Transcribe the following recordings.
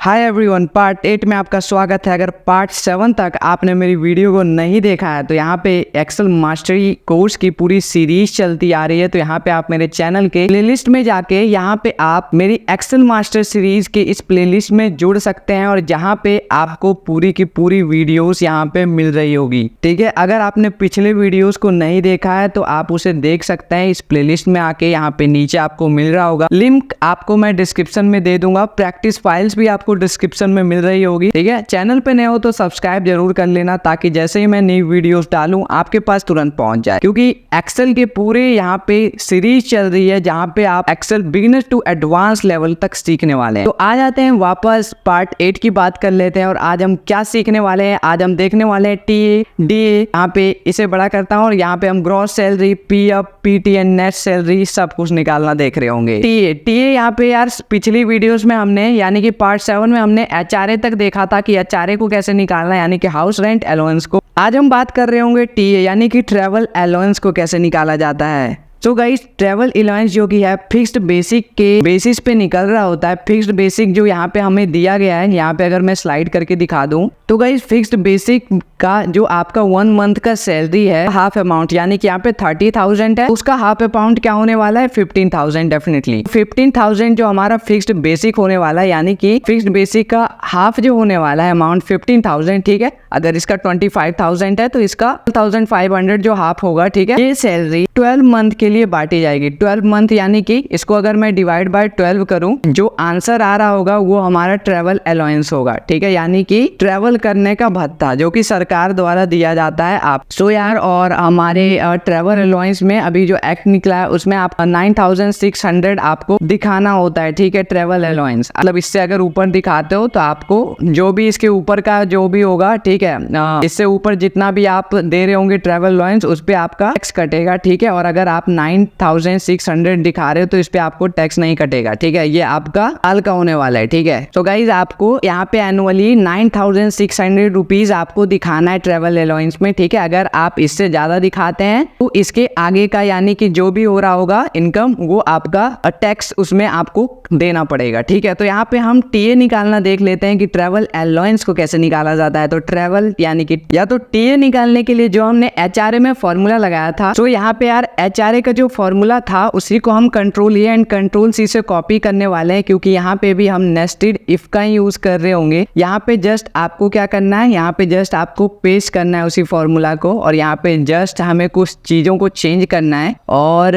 Hi everyone, part 8 में आपका स्वागत है। अगर पार्ट 7 तक आपने मेरी वीडियो को नहीं देखा है तो यहाँ पे एक्सेल मास्टरी कोर्स की पूरी सीरीज चलती आ रही है। तो यहाँ पे आप मेरे चैनल के प्लेलिस्ट में जाके यहाँ पे आप मेरी एक्सेल मास्टर सीरीज के इस प्लेलिस्ट में जुड़ सकते हैं और जहाँ पे आपको पूरी की पूरी वीडियोस यहाँ पे मिल रही होगी। ठीक है, अगर आपने पिछले वीडियोस को नहीं देखा है तो आप उसे देख सकते हैं इस प्लेलिस्ट में आके। यहाँ पे नीचे आपको मिल रहा होगा, लिंक आपको मैं डिस्क्रिप्शन में दे दूंगा। प्रैक्टिस फाइल्स भी आपको डिस्क्रिप्शन में मिल रही होगी। ठीक है, चैनल पे नए हो तो सब्सक्राइब जरूर कर लेना ताकि जैसे ही मैं नई वीडियोस डालूं आपके पास तुरंत पहुंच जाए, क्योंकि एक्सेल के पूरे यहाँ पे सीरीज चल रही है जहाँ पे आप Excel beginner to advance level तक सीखने वाले हैं। तो आ जाते हैं वापस पार्ट 8 की बात कर लेते हैं और आज हम क्या सीखने वाले हैं। आज हम देखने वाले हैं टीए डीए। यहाँ पे इसे बड़ा करता हूँ और यहाँ पे हम gross salary, PF, PTN, net salary सब कुछ निकालना देख रहे होंगे। टीए यहाँ पे यार पिछली वीडियोस में हमने यानी कि पार्ट 7 में हमने एचआरए तक देखा था कि एचआरए को कैसे निकालना है, यानी कि हाउस रेंट अलाउंस को। आज हम बात कर रहे होंगे टीए यानी कि ट्रैवल अलाउंस को कैसे निकाला जाता है। तो गाइस, ट्रैवल अलाउंस जो कि है फिक्स्ड बेसिक के बेसिस पे निकल रहा होता है। फिक्स्ड बेसिक जो यहाँ पे हमें दिया गया है, यहाँ पे अगर मैं स्लाइड करके दिखा दूं तो गाइस फिक्स्ड बेसिक का जो आपका 1 मंथ का सैलरी है हाफ अमाउंट, यानी कि यहाँ पे 30,000 है, उसका हाफ अमाउंट क्या होने वाला है 15,000। डेफिनेटली 15,000 जो हमारा फिक्स्ड बेसिक होने वाला है, यानी कि फिक्स्ड बेसिक का हाफ जो होने वाला है अमाउंट 15,000। ठीक है, अगर इसका 25,000 है तो इसका 12,500 जो हाफ होगा। ठीक है, ये सैलरी 12 मंथ के लिए बांटी जाएगी। 12 मंथ यानी कि इसको अगर मैं डिवाइड बाय 12 करूं, जो आंसर आ रहा होगा वो हमारा ट्रैवल अलाउंस होगा। ठीक है, यानी कि ट्रैवल करने का भत्ता जो कि सरकार द्वारा दिया जाता है आप। सो यार, और हमारे ट्रैवल अलाउंस में अभी जो एक्ट निकला है उसमें आप 9,600 आपको दिखाना होता है। ठीक है, ट्रैवल अलाउंस मतलब इससे अगर ऊपर दिखाते हो तो आपको जो भी इसके ऊपर का जो भी होगा, ठीक है, इससे ऊपर जितना भी आप दे रहे होंगे ट्रैवल अलाउंस उस पे आपका टैक्स कटेगा। ठीक है, और अगर आप 9,600 दिखा रहे हो तो इस पे आपको टैक्स नहीं कटेगा। ठीक है, ये आपका साल का होने वाला है। ठीक है, तो गाइज आपको यहाँ पे एनुअली 9,600 रुपीज आपको दिखाना है ट्रैवल अलाउंस में। ठीक है, अगर आप इससे ज्यादा दिखाते हैं तो इसके आगे का यानी कि जो भी हो रहा होगा इनकम वो आपका टैक्स उसमें आपको देना पड़ेगा। ठीक है, तो यहाँ पे हम टीए निकालना देख लेते हैं कि ट्रैवल अलाउंस को कैसे निकाला जाता है। तो ट्रैवल यानी कि या तो टीए निकालने के लिए जो हमने एचआरए में फॉर्मूला लगाया था, तो यहाँ पे यार एचआरए का जो फॉर्मूला था उसी को हम control A and control C से कॉपी करने वाले हैं, क्योंकि यहाँ पे भी हम नेस्टेड इफ का यूज कर रहे होंगे। यहाँ पे जस्ट आपको क्या करना है, यहाँ पे जस्ट आपको पेस्ट करना है उसी फॉर्मूला को और यहाँ पे जस्ट हमें कुछ चीजों को चेंज करना है। और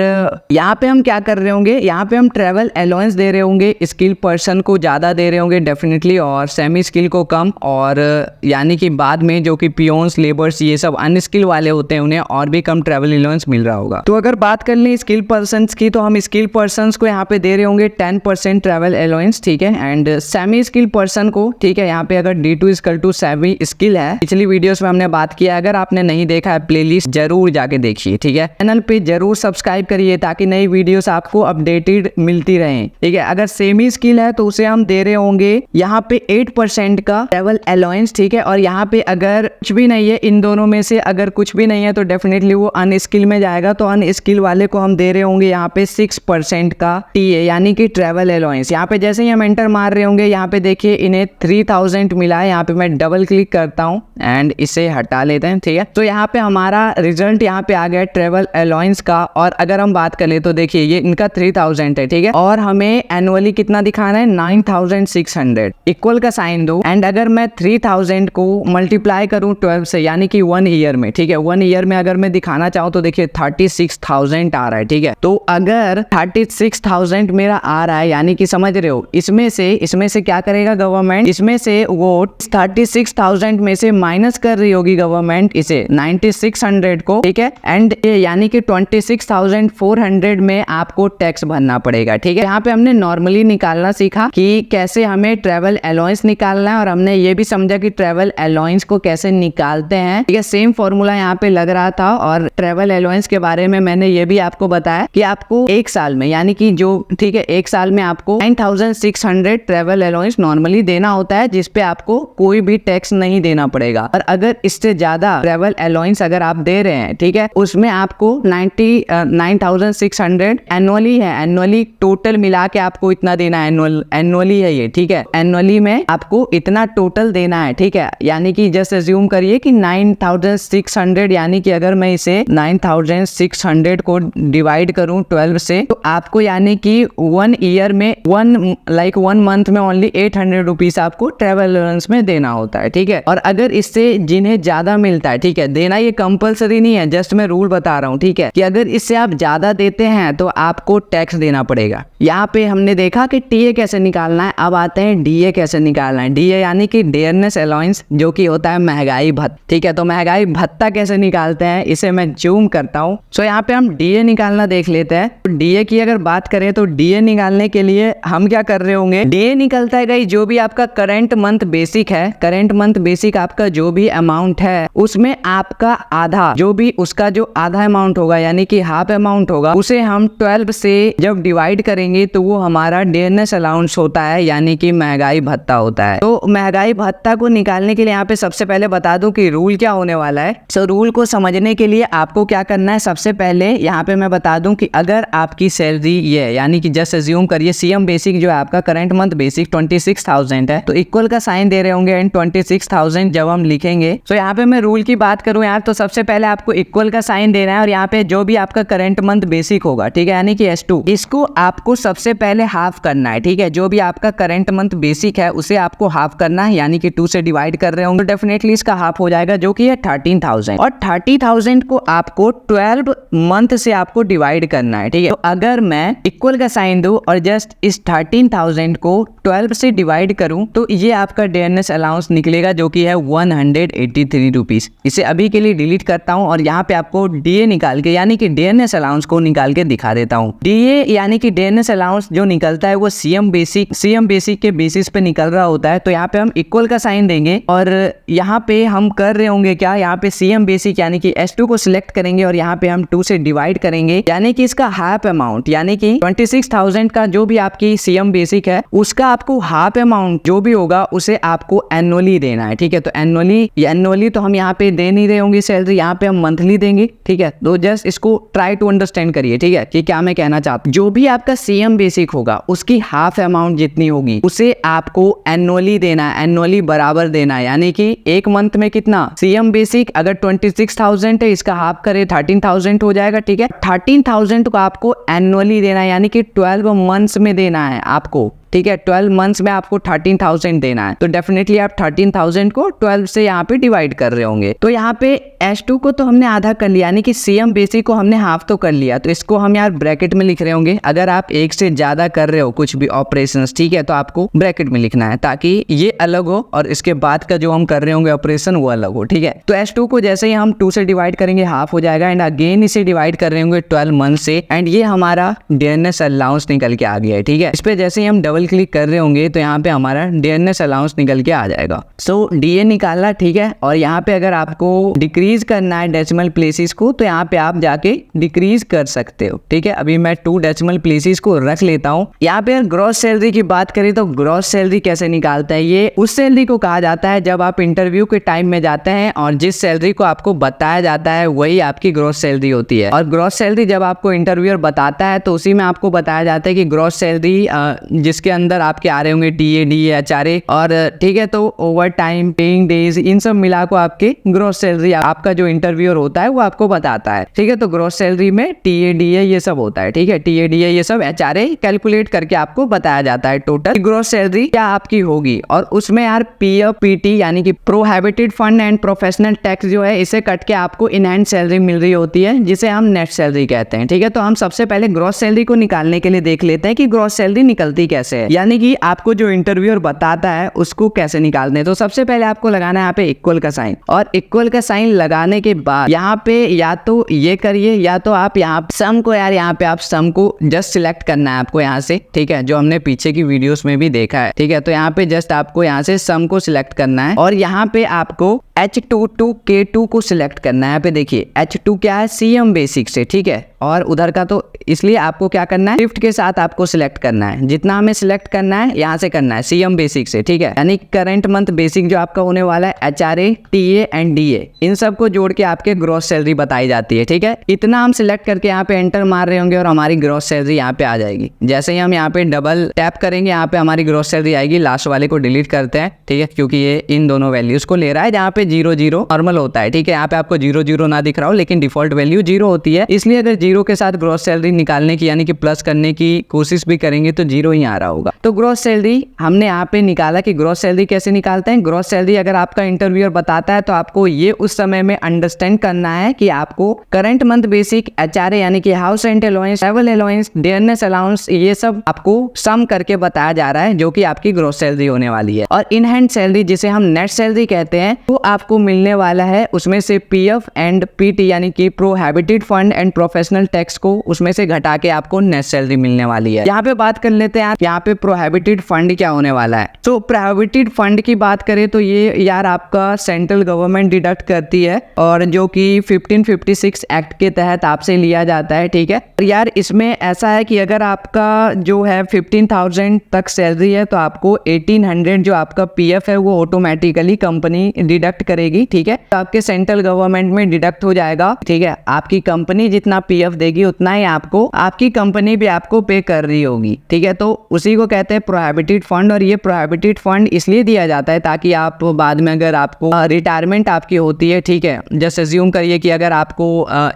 यहाँ पे हम क्या कर रहे होंगे, यहाँ पे हम ट्रैवल अलाउंस दे रहे होंगे, स्किल पर्सन को ज्यादा दे रहे होंगे डेफिनेटली और सेमी स्किल को कम। और यानी कि बाद में जो कि पियोन्स, लेबर्स, ये सब अनस्किल वाले होते हैं उन्हें और भी कम ट्रैवल अलाउंस मिल रहा होगा। तो अगर बात कर लें स्किल पर्सन्स की तो हम स्किल पर्सन्स को यहाँ पे दे रहे होंगे 10% ट्रैवल अलाउंस। ठीक है, एंड सेमी स्किल पर्सन को, ठीक है, यहाँ पे अगर D2 = सेमी स्किल है, पिछली वीडियोस में हमने बात किया। अगर आपने नहीं देखा है प्लेलिस्ट जरूर जाके देखिए। ठीक है, चैनल पे जरूर सब्सक्राइब करिए ताकि नई वीडियोस आपको अपडेटेड मिलती रहे। ठीक है, अगर सेमी स्किल है तो उसे हम दे रहे होंगे यहाँ पे 8% का ट्रैवल अलाउंस। ठीक है, और यहाँ पे अगर कुछ भी नहीं है, इन दोनों में से अगर कुछ भी नहीं है तो डेफिनेटली वो अनस्किल में जाएगा। तो अनस्किल वाले को हम दे रहे होंगे यहाँ पे 6% का टीए यानी कि ट्रैवल अलाउंस। यहाँ पे जैसे ही हम एंटर मार रहे होंगे, यहाँ पे देखिए इन्हें 3,000 मिला है। यहाँ पे मैं डबल क्लिक करता हूँ एंड इसे हटा लेते हैं। ठीक है, तो यहाँ पे हमारा रिजल्ट यहाँ पे आ गया ट्रैवल अलाउंस का। और अगर हम बात करें तो देखिए ये इनका 3,000 है। ठीक है, और हमें एनुअली कितना दिखाना है 9,600। इक्वल का साइन दो एंड अगर मैं 3,000 को मल्टीप्लाई करूँ 12 से यानी कि 1 ईयर में, ठीक है, 1 ईयर में अगर मैं दिखाना चाहूँ तो देखिए 36,000 आ रहा है। ठीक है, तो अगर 36,000 मेरा आ रहा है यानी कि समझ रहे हो, इसमें से क्या करेगा गवर्नमेंट, इसमें से वो 36,000 में से माइनस कर रही होगी गवर्नमेंट इसे 9,600 को। ठीक है, एंड यानी कि 26,400 में आपको टैक्स भरना पड़ेगा। ठीक है, यहाँ पे हमने नॉर्मली निकालना सीखा कि कैसे हमें ट्रैवल अलाउंस निकालना है और हमने ये भी समझा कि ट्रैवल अलाउंस को कैसे निकालते हैं। ठीक है, सेम फॉर्मूला यहाँ पे लग रहा था और ट्रैवल अलाउंस के बारे में मैंने ये भी आपको बताया कि आपको एक साल में, यानी कि जो ठीक है, एक साल में आपको 9600 ट्रेवल अलाउंस नॉर्मली देना होता है, जिसपे आपको कोई भी टैक्स नहीं देना पड़ेगा। और अगर इससे ज्यादा ट्रेवल अलाउंस अगर आप दे रहे हैं, ठीक है, उसमें आपको 9600 एनुअली है। एनुअली टोटल मिला के आपको इतना देना है, एनुअली है ये, ठीक है। एनुअली में आपको इतना टोटल देना है, ठीक है। यानी कि जस्ट अज्यूम करिए कि 9600, यानी कि अगर मैं इसे 9600 को डिवाइड करूं 12 से, तो आपको यानी कि 1 ईयर में 1 मंथ में ओनली 800 रुपीज आपको ट्रेवल अलाउंस में देना होता है, ठीक है। और अगर इससे जिन्हें ज्यादा मिलता है, ठीक है, देना ये कंपलसरी नहीं है, जस्ट मैं रूल बता रहा हूँ, ठीक है, कि अगर इससे आप ज्यादा देते हैं तो आपको टैक्स देना पड़ेगा। यहाँ पे हमने देखा कि टीए कैसे निकालना है, अब आते हैं डीए कैसे निकालना है। डीए यानी कि डियरनेस अलाउंस, जो कि होता है महंगाई भत्ता, ठीक है। तो महंगाई भत्ता कैसे निकालते हैं, इसे मैं जूम करता हूँ। सो यहाँ पे हम डीए निकालना देख लेते हैं। तो डीए की अगर बात करें तो डीए निकालने के लिए हम क्या कर रहे होंगे, डीए निकलता है गाइस जो भी आपका करंट मंथ बेसिक है, करंट मंथ बेसिक आपका जो भी अमाउंट है, उसमें आपका आधा, जो भी उसका जो आधा अमाउंट होगा, यानी कि हाफ अमाउंट होगा, उसे हम 12 से जब डिवाइड करेंगे तो वो हमारा डियरनेस अलाउंस होता है, यानी कि महंगाई भत्ता होता है। तो महंगाई भत्ता को निकालने के लिए यहाँ पे सबसे पहले बता दूं कि रूल क्या होने वाला है। सो रूल को समझने के लिए आपको क्या करना है, सबसे पहले यहाँ पे मैं बता दूं कि अगर आपकी सैलरी ये, यानी कि जस्ट अज्यूम करिए सीएम बेसिक जो है आपका करंट मंथ बेसिक 26,000 है, तो इक्वल का साइन दे रहे होंगे एंड 26,000 जब हम लिखेंगे। तो यहाँ पे मैं रूल की बात करूं यार, तो सबसे पहले आपको इक्वल का साइन देना है और यहाँ पे जो भी आपका करंट मंथ बेसिक होगा, ठीक है, यानी कि S2, इसको आपको सबसे पहले हाफ करना है, ठीक है। जो भी आपका करंट मंथ बेसिक है उसे आपको हाफ करना है, यानी कि 2 से डिवाइड कर रहे होंगे तो डेफिनेटली इसका हाफ हो जाएगा, जो कि है 13,000। और 30,000 को आपको 12 मंथ से आपको डिवाइड करना है, ठीक है। तो अगर मैं इक्वल का साइन दूं और जस्ट इस 13,000 को 12 से डिवाइड करूं तो ये आपका डियरनेस अलाउंस निकलेगा, जो कि है 183 रुपीज। इसे अभी के लिए डिलीट करता हूं और यहाँ पे आपको डीए निकाल के, यानी कि डियरनेस अलाउंस को निकाल के दिखा देता हूँ। डीए यानी कि डियरनेस अलाउंस जो निकलता है वो सीएम बेसिक के बेसिस पे निकल रहा होता है। तो यहाँ पे हम इक्वल का साइन देंगे और यहाँ पे हम कर रहे होंगे क्या, यहाँ पे सीएम बेसिक यानी कि S2 को सिलेक्ट करेंगे और यहाँ पे हम 2 से डिवाइड करेंगे, यानी कि इसका हाफ अमाउंट, यानी कि 26,000 का जो भी आपकी सीएम बेसिक है उसका आपको हाफ अमाउंट जो भी होगा उसे आपको एनुअली देना है, ठीक है। तो एनुअली तो हम यहाँ पे दे नहीं रहे होंगे सैलरी, यहाँ पे हम मंथली देंगे, ठीक है। तो जस्ट इसको ट्राई टू अंडरस्टैंड करिए, ठीक है, कि क्या मैं कहना चाहता हूँ। जो भी आपका सीएम बेसिक होगा उसकी हाफ अमाउंट जितनी होगी उसे आपको एनुअली देना है, एनुअली बराबर देना है, यानी कि एक मंथ में कितना, सीएम बेसिक अगर 26,000 है, इसका हाफ करे 13,000 हो जाएगा, ठीक है। 13,000 को आपको एनुअली देना है, यानी कि 12 मंथ्स में देना है आपको, ठीक है। 12 मंथ्स में आपको 13,000 देना है। तो डेफिनेटली आप 13,000 को 12 से यहाँ पे डिवाइड कर रहे होंगे। तो यहाँ पे S2 को तो हमने आधा कर लिया, यानी कि सीएम बेसिक को हमने हाफ तो कर लिया, तो इसको हम यार ब्रैकेट में लिख रहे होंगे। अगर आप एक से ज्यादा कर रहे हो कुछ भी ऑपरेशंस, ठीक है, तो आपको ब्रैकेट में लिखना है ताकि ये अलग हो और इसके बाद का जो हम कर रहे होंगे ऑपरेशन वो अलग हो, ठीक है। तो S2 को जैसे ही हम 2 से डिवाइड करेंगे हाफ हो जाएगा एंड अगेन इसे डिवाइड कर रहे होंगे 12 मंथ से एंड ये हमारा डियरनेस अलाउंस निकल के आ गया है, ठीक है। इस पे जैसे ही हम डबल क्लिक कर रहे होंगे तो यहाँ पे हमारा डियरनेस अलाउंस निकल के आ जाएगा। सो डीए निकालना, ठीक है। और यहाँ पे अगर आपको डिक्रीज करना है डेसिमल प्लेसेस को तो यहाँ पे आप जाके डिक्रीज कर सकते हो, ठीक है। अभी मैं 2 डेसिमल प्लेसेस को रख लेता हूँ। यहाँ पे ग्रॉस सैलरी की बात करें तो ग्रॉस सैलरी कैसे निकालता है, ये उस सैलरी को कहा जाता है जब आप इंटरव्यू के टाइम में जाते हैं और जिस सैलरी को आपको बताया जाता है वही आपकी ग्रॉस सैलरी होती है। और ग्रॉस सैलरी जब आपको इंटरव्यूअर बताता है तो उसी में आपको बताया जाता है कि ग्रॉस सैलरी जिसके अंदर आपके आ रहे होंगे टीए, डीए, एचआरए और ठीक है, तो ओवर टाइम, पेइंग डेज, इन सब मिला को आपके ग्रॉस सैलरी आपका जो इंटरव्यूअर होता है वो आपको बताता है, ठीक है। तो ग्रॉस सैलरी में टीए, डीए ये सब होता है, ठीक है। टीए, डीए ये सब एचआरए कैलकुलेट करके आपको बताया जाता है टोटल ग्रॉस सैलरी क्या आपकी होगी। और उसमें यार पीएफ, पीटी यानी कि prohibited fund and professional tax जो है इसे कट के आपको इन हैंड सैलरी मिल रही होती है जिसे हम नेट सैलरी कहते हैं, ठीक है। तो हम सबसे पहले ग्रॉस सैलरी को निकालने के लिए देख लेते हैं कि ग्रॉस सैलरी निकलती कैसे है, यानी कि आपको जो इंटरव्यूअर बताता है उसको कैसे निकालने। तो सबसे पहले आपको लगाना है यहाँ पे इक्वल का साइन और इक्वल का साइन लगाने के बाद यहाँ पे या तो ये करिए या तो आप यहाँ सम को, यार यहाँ पे आप सम को जस्ट सिलेक्ट करना है आपको यहाँ से, ठीक है, जो हमने पीछे की वीडियोस में भी देखा है, ठीक है। तो यहाँ पे जस्ट आपको यहाँ से सम को सिलेक्ट करना है और यहाँ पे आपको H2 to K2 को सिलेक्ट करना है। यहाँ पे देखिए H2 क्या है, CM बेसिक से, ठीक है, और उधर का तो इसलिए आपको क्या करना है, शिफ्ट के साथ आपको सिलेक्ट करना है। जितना हमें सिलेक्ट करना है यहाँ से करना है CM बेसिक से, ठीक है, यानी करंट मंथ बेसिक जो आपका होने वाला है HRA, TA एंड DA, इन सबको जोड़ के आपके ग्रॉस सैलरी बताई जाती है, ठीक है। इतना हम सिलेक्ट करके यहाँ पे एंटर मार रहे होंगे और हमारी ग्रॉस सैलरी यहाँ पे आ जाएगी। जैसे ही हम यहाँ पे डबल टैप करेंगे यहाँ पे हमारी ग्रॉस सैलरी आएगी। लास्ट वाले को डिलीट करते हैं, ठीक है, क्योंकि ये इन दोनों वैल्यूज को ले रहा है जहाँ पे 0 नॉर्मल होता है, ठीक है। यहाँ पे आपको 0 ना दिख रहा हो लेकिन डिफॉल्ट वैल्यू 0 होती है, इसलिए अगर 0 के साथ ग्रॉस सैलरी निकालने की यानी कि प्लस करने की कोशिश भी करेंगे तो 0 ही आ रहा होगा। तो ग्रॉस सैलरी हमने यहाँ पे निकाला कि ग्रॉस सैलरी कैसे निकालते हैं। ग्रॉस सैलरी अगर आपका इंटरव्यूअर बताता है तो आपको ये उस समय में अंडरस्टैंड करना है कि आपको करंट मंथ बेसिक, HRA यानी कि house rent allowance, travel allowance, dearness allowance, ये सब आपको सम करके बताया जा रहा है जो कि आपकी ग्रॉस सैलरी होने वाली है। और इन हैंड सैलरी जिसे हम नेट सैलरी कहते हैं वो आपको मिलने वाला है, उसमें से PF एंड PT यानी कि prohibited fund and professional tax को उसमें से घटा के आपको नेट सैलरी मिलने वाली है। यहाँ पे बात कर लेते हैं यहाँ पे प्रोहिबिटेड फंड क्या होने वाला है। तो प्रोहिबिटेड फंड की बात करें तो ये यार आपका सेंट्रल गवर्नमेंट डिडक्ट करती है और जो कि 1556 एक्ट के तहत आपसे लिया जाता है, ठीक है। और यार इसमें ऐसा है कि अगर आपका जो है 15,000 तक सैलरी है तो आपको 1800 जो आपका PF है वो ऑटोमेटिकली कंपनी डिडक्ट करेगी, ठीक है। तो आपके सेंट्रल गवर्नमेंट में डिडक्ट हो जाएगा, ठीक है। आपकी कंपनी जितना PF देगी उतना ही आपको आपकी कंपनी भी आपको पे कर रही होगी, ठीक है। तो उसी को कहते हैं प्रोहिबिटेड फंड। और ये प्रोहिबिटेड फंड इसलिए दिया जाता है ताकि आप बाद में अगर आपको रिटायरमेंट आपकी होती है, ठीक है, जस्ट अज्यूम करिए कि अगर आपको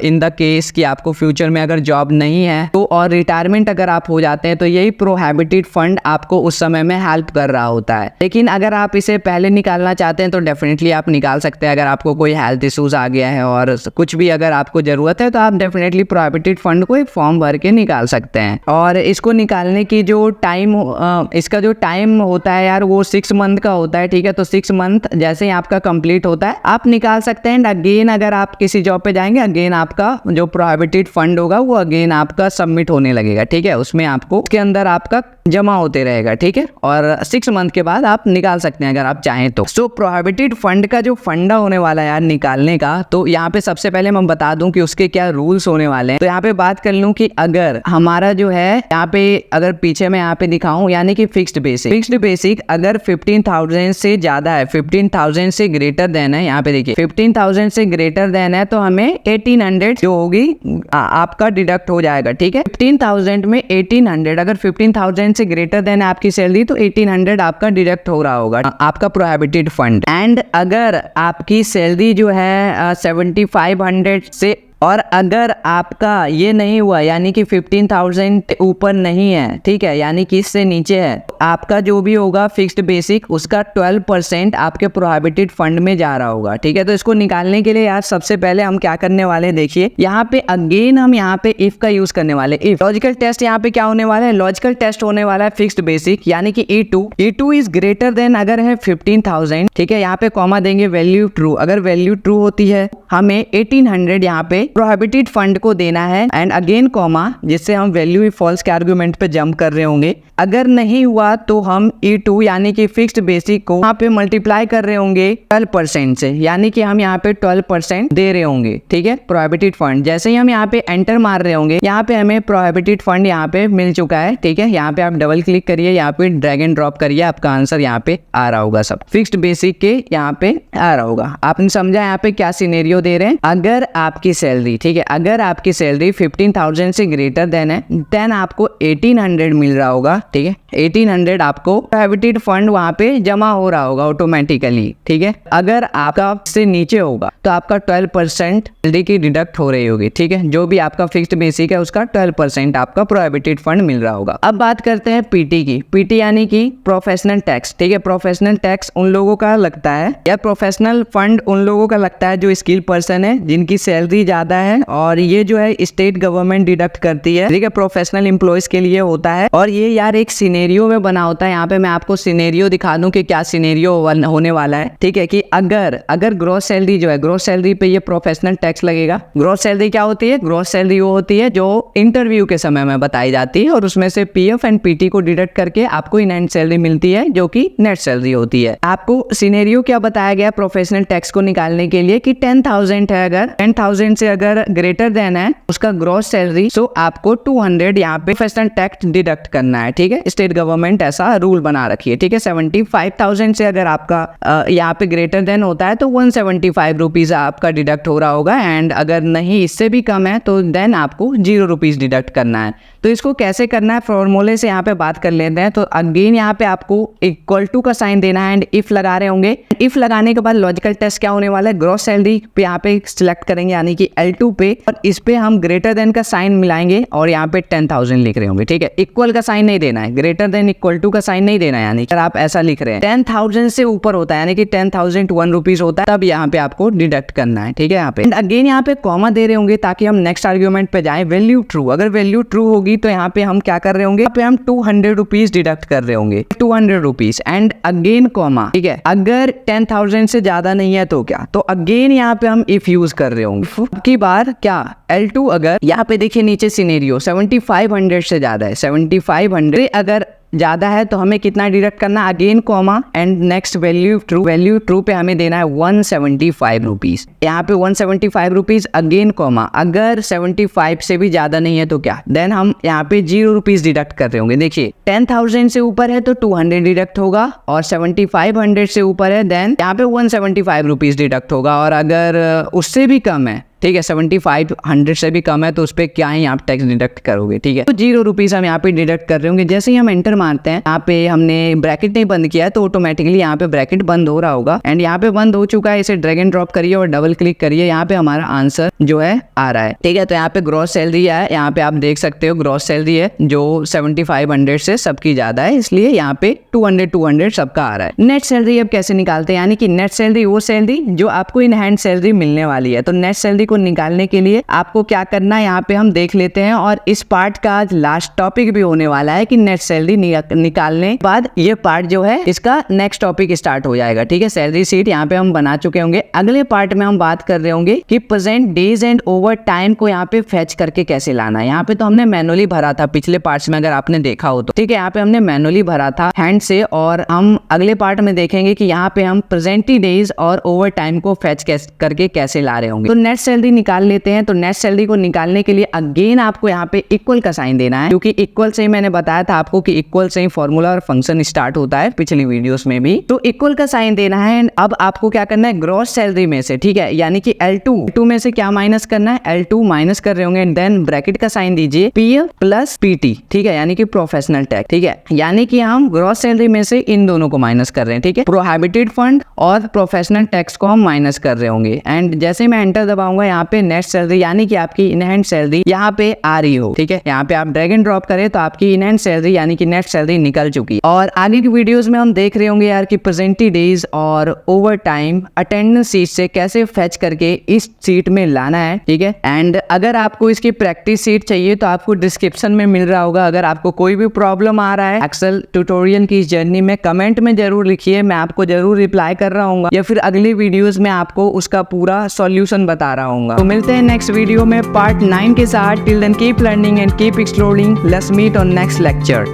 इन द केस कि आपको फ्यूचर में अगर जॉब नहीं है तो और रिटायरमेंट अगर आप हो जाते हैं तो यही प्रोहिबिटेड फंड आपको उस समय में हेल्प कर रहा होता है। लेकिन अगर आप इसे पहले निकालना चाहते हैं तो डेफिनेटली आप निकाल सकते हैं। अगर आपको कोई हेल्थ इश्यूज आ गया है और कुछ भी अगर आपको जरूरत है तो आप डेफिनेटली प्रोहिबिटेड फंड को एक फॉर्म भर के निकाल सकते हैं। और इसको निकालने की जो टाइम इसका जो टाइम होता है यार वो 6 मंथ का होता है, ठीक है। तो 6 मंथ जैसे ही आपका कंप्लीट होता है आप निकाल सकते हैं। अगेन अगर आप किसी जॉब पे जाएंगे अगेन आपका जो प्रोहिबिटेड फंड होगा वो अगेन आपका सबमिट होने लगेगा, ठीक है। उसमें आपको उसके अंदर आपका जमा होते रहेगा, ठीक है। और 6 मंथ के बाद आप निकाल सकते हैं अगर आप चाहें तो। सो प्रोहिबिटेड फंड का जो फंडा होने वाला है यार निकालने का, तो यहाँ पे सबसे पहले मैं बता दूं कि उसके क्या रूल्स होने वाले हैं। तो यहाँ पे बात कर लूं कि अगर हमारा जो है यहाँ पे अगर पीछे मैं यहाँ पे दिखाऊं यानी कि फिक्स्ड बेसिक अगर 15,000 से ज्यादा है, 15,000 से ग्रेटर देन है, यहाँ पे देखिए 15,000 से ग्रेटर देन है तो हमें 1800 जो होगी आपका डिडक्ट हो जाएगा, ठीक है। 15,000 में 1800 अगर 15,000 से ग्रेटर देन है आपकी सैलरी तो 1800 आपका डिडक्ट हो रहा होगा आपका प्रोहिबिटेड फंड। एंड अगर आपकी सैलरी जो है 7500 से और अगर आपका ये नहीं हुआ यानी कि 15,000 ऊपर नहीं है, ठीक है, यानी कि इससे नीचे है, आपका जो भी होगा फिक्स्ड बेसिक उसका 12% आपके प्रोहिबिटेड फंड में जा रहा होगा, ठीक है। तो इसको निकालने के लिए यार सबसे पहले हम क्या करने वाले हैं, देखिए यहाँ पे अगेन हम यहाँ पे इफ का यूज करने वाले। इफ लॉजिकल टेस्ट यहाँ पे क्या होने वाला है, लॉजिकल टेस्ट होने वाला है फिक्स्ड बेसिक यानी कि E2 इज ग्रेटर देन अगर है 15,000, ठीक है। यहाँ पे कॉमा देंगे वैल्यू ट्रू, अगर वैल्यू ट्रू होती है हमें 1800 यहाँ पे प्रोहिबिटेड फंड को देना है एंड अगेन कॉमा जिससे हम वैल्यू फॉल्स के आर्गुमेंट पे जंप कर रहे होंगे। अगर नहीं हुआ तो हम E2 यानी कि फिक्स्ड बेसिक को यहाँ पे मल्टीप्लाई कर रहे होंगे 12% से, यानी कि हम यहाँ पे 12% दे रहे होंगे, ठीक है, प्रोहिबिटेड फंड। जैसे ही हम यहाँ पे एंटर मार रहे होंगे यहाँ पे हमें प्रोहिबिटेड फंड यहाँ पे मिल चुका है, ठीक है। यहाँ पे आप डबल क्लिक करिए, यहाँ पे ड्रैग एंड ड्रॉप करिए, आपका आंसर यहाँ पे आ रहा होगा, सब फिक्स्ड बेसिक के यहाँ पे आ रहा होगा। आपने समझा यहाँ पे क्या सिनेरियो दे रहे हैं। अगर आपकी सैलरी, ठीक है, अगर आपकी सैलरी 15,000 से ग्रेटर देन है देन आपको 1800 मिल रहा होगा, ठीक है। 1800 आपको प्रोहिबिटेड फंड वहां पे जमा हो रहा होगा ऑटोमेटिकली, ठीक है। अगर आपका से नीचे होगा तो आपका 12% सैलरी की डिडक्ट हो रही होगी, ठीक है। जो भी आपका फिक्स्ड बेसिक है उसका 12% आपका प्रोहिबिटेड फंड मिल रहा होगा। अब बात करते हैं पीटी की। पीटी यानी कि प्रोफेशनल टैक्स, ठीक है। प्रोफेशनल टैक्स उन लोगों का लगता है या प्रोफेशनल फंड उन लोगों का लगता है जो स्किल पर्सन है, जिनकी सैलरी ज्यादा है, और ये जो है स्टेट गवर्नमेंट डिडक्ट करती है, ठीक है, प्रोफेशनल एम्प्लॉयज के लिए होता है। और ये यार एक सिनेरियो में बना होता है। यहाँ पे मैं आपको सिनेरियो दिखा दूं कि क्या सिनेरियो होने वाला है, ठीक है। कि अगर ग्रॉस सैलरी जो है, ग्रॉस सैलरी पे ये प्रोफेशनल टैक्स लगेगा। ग्रॉस सैलरी क्या होती है? ग्रॉस सैलरी वो होती है जो इंटरव्यू के समय में बताई जाती है और उसमें से पीएफ एंड पीटी को डिडक्ट करके आपको इन हैंड सैलरी मिलती है जो कि नेट सैलरी होती है। आपको सिनेरियो क्या बताया गया प्रोफेशनल टैक्स को निकालने के लिए कि 10,000 है, अगर 10,000 से अगर ग्रेटर देन है उसका ग्रॉस सैलरी, सो आपको 200 यहाँ पे प्रोफेशनल टैक्स डिडक्ट करना है, ठीक है। स्टेट गवर्नमेंट ऐसा रूल बना रखी है, ठीक है। 75,000 से अगर आपका यहाँ पे ग्रेटर देन होता है तो 175 रुपीज आपका डिडक्ट हो रहा होगा, एंड अगर नहीं इससे भी कम है तो देन आपको 0 रुपीज डिडक्ट करना है। तो इसको कैसे करना है फॉर्मूले से यहाँ पे बात कर लेते हैं। तो अगेन यहाँ पे आपको इक्वल टू का साइन देना है एंड इफ लगा रहे होंगे। इफ लगाने के बाद लॉजिकल टेस्ट क्या होने वाला है, ग्रॉस सैलरी पे यहाँ पे सिलेक्ट करेंगे यानी कि L2 पे, और इस पे हम ग्रेटर देन का साइन मिलाएंगे और यहाँ पे 10,000 लिख रहे होंगे, ठीक है। इक्वल का साइन नहीं देना है, ग्रेटर देन इक्वल टू का साइन नहीं देना है। यानी अगर आप ऐसा लिख रहे हैं 10,000 से ऊपर होता है यानी कि 10,001 रुपीज होता है, तब यहाँ पे आपको डिडक्ट करना है, ठीक है। यहाँ पे अगेन यहाँ पे कॉमा दे रहे होंगे ताकि हम नेक्स्ट आर्ग्यूमेंट पे जाए। वैल्यू ट्रू, अगर वैल्यू ट्रू होगी तो यहाँ पे हम क्या कर रहे होंगे, यहाँ पे हम 200 रुपीज डिडक्ट कर रहे होंगे, 200 रुपीज एंड अगेन कॉमा, ठीक है। अगर 10,000 से ज्यादा नहीं है तो क्या, तो अगेन यहाँ पे हम इफ यूज कर रहे होंगे। की बार क्या L2 अगर यहाँ पे देखिए नीचे सिनेरियो 7500 से ज्यादा है, 7500 अगर ज्यादा है तो हमें कितना डिडक्ट करना, again comma and next value true पे हमें देना है 175 रुपीज। यहाँ पे 175 रुपीज अगेन कॉमा, अगर 75 से भी ज्यादा नहीं है तो क्या, देन हम यहाँ पे 0 रुपीज डिडक्ट कर रहे होंगे। देखिए 10,000 से ऊपर है तो 200 डिडक्ट होगा और 7500 से ऊपर है देन यहाँ पे 175 रुपीज डिडक्ट होगा, और अगर उससे भी कम है, ठीक है, 7500 से भी कम है तो उस पर क्या है यहाँ टैक्स डिडक्ट करोगे, ठीक है। तो 0 रुपीज हम यहाँ पे डिडक्ट कर रहे होंगे। जैसे ही हम एंटर मारते हैं, यहाँ पे हमने ब्रैकेट नहीं बंद किया है तो ऑटोमेटिकली यहाँ पे ब्रैकेट बंद हो रहा होगा, एंड यहाँ पे बंद हो चुका है। इसे ड्रैग एंड ड्रॉप करिए और डबल क्लिक करिए, यहाँ पे हमारा आंसर जो है आ रहा है, ठीक है। तो यहाँ पे ग्रॉस सैलरी है, यहाँ पे आप देख सकते हो ग्रॉस सैलरी है जो 7500 से सबकी ज्यादा है, इसलिए यहाँ पे 200 सबका आ रहा है। नेट सैलरी अब कैसे निकालते हैं, यानी कि नेट सैलरी वो सैलरी जो आपको इन हैंड सैलरी मिलने वाली है। तो नेट सैलरी को निकालने के लिए आपको क्या करना है यहाँ पे हम देख लेते हैं, और इस पार्ट का आज लास्ट टॉपिक भी होने वाला है कि नेट सैलरी निकालने के बाद ये पार्ट जो है इसका नेक्स्ट टॉपिक स्टार्ट हो जाएगा, ठीक है। सैलरी शीट यहाँ पे हम बना चुके होंगे। अगले पार्ट में हम बात कर रहे होंगे कि present days and over time को यहाँ पे फेच करके कैसे लाना है। यहाँ पे तो हमने मैनुअली भरा था पिछले पार्ट्स में, अगर आपने देखा हो तो, ठीक है। यहाँ पे हमने मैनुअली भरा था हैंड से, और हम अगले पार्ट में देखेंगे कि यहाँ पे हम प्रेजेंट डेज और ओवर टाइम को फेच करके कैसे ला रहे होंगे। तो नेट सैलरी निकाल लेते हैं। तो नेट सैलरी को निकालने के लिए अगेन आपको यहाँ पे इक्वल का साइन देना है, क्योंकि इक्वल से ही मैंने बताया था आपको कि इक्वल से ही फॉर्मूला और फंक्शन स्टार्ट होता है पिछली वीडियोस में भी। तो इक्वल का साइन देना है एंड अब आपको क्या करना है, ग्रॉस सैलरी में से, ठीक है, यानी कि L2 में से क्या माइनस करना है, L2 माइनस कर रहे होंगे, देन ब्रैकेट का साइन दीजिए PF प्लस PT, ठीक है, यानी कि प्रोफेशनल टैक्स, ठीक है। यानी कि हम ग्रॉस सैलरी में से इन दोनों को माइनस कर रहे हैं, ठीक है। प्रोहिबिटेड फंड और प्रोफेशनल टैक्स को हम माइनस कर रहे होंगे, एंड जैसे मैं एंटर दबाऊंगा यहाँ पे नेट सैलरी यानी कि आपकी इन हैंड सैलरी यहाँ पे आ रही हो, ठीक है। यहाँ पे आप ड्रैग एंड ड्रॉप करें तो आपकी इन हैंड सैलरी यानी कि नेट सैलरी निकल चुकी है। और आगे की वीडियोस में हम देख रहे होंगे यार कि प्रेजेंट डेज और ओवर टाइम अटेंडेंस सीट से कैसे फेच करके इस सीट में लाना है, ठीक है। एंड अगर आपको इसकी प्रैक्टिस सीट चाहिए तो आपको डिस्क्रिप्शन में मिल रहा होगा। अगर आपको कोई भी प्रॉब्लम आ रहा है एक्सेल ट्यूटोरियल की इस जर्नी में, कमेंट में जरूर लिखिए, मैं आपको जरूर रिप्लाई कर रहा हूँ, या फिर अगली वीडियोस में आपको उसका पूरा सॉल्यूशन बता रहा हूँ। तो मिलते हैं नेक्स्ट वीडियो में पार्ट 9 के साथ। Till then keep learning and keep exploring. Let's meet on next lecture.